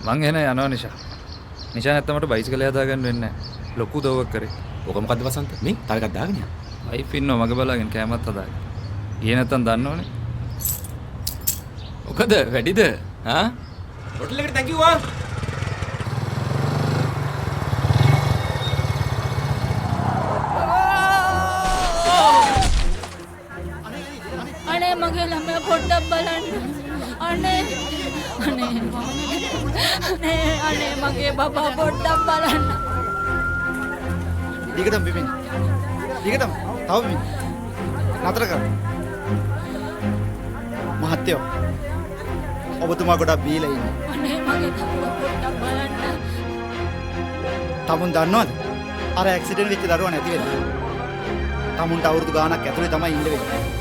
මං එන යනවා නිෂා. නිෂා නැත්තම් මට බයිසිකලය හදාගන්න වෙන්නේ නැහැ. ලොකු දවවක් කරේ. ඔක මොකද්ද වසන්ත? මේ තව එකක් දාගෙන යන්න. වයිෆ් ඉන්නව මග බලාගෙන කෑමත් හදාගෙන. ඊයේ නැත්තම් දන්නවනේ. මොකද වැඩිද? හා? හොටල් එකට thank you ආ. අනේ මගේ ළමයා පොඩ්ඩක් බලන්න. අනේ මගේ බබා පොඩ්ඩක් බලන්න. ඊකටම බිමින්. ඊකටම තව බිමින්. නතර කර. මහත්තයෝ. ඔබතුමා ගොඩක් බීලා ඉන්නේ. අනේ මගේ දරුවා පොඩ්ඩක් බලන්න. තමුන් දන්නවද? අර ඇක්සිඩන්ට් වෙච්ච දරුවා නැති වෙලා. තමුන්ට අවුරුදු ගාණක් ඇතුලේ තමයි ඉන්න වෙන්නේ.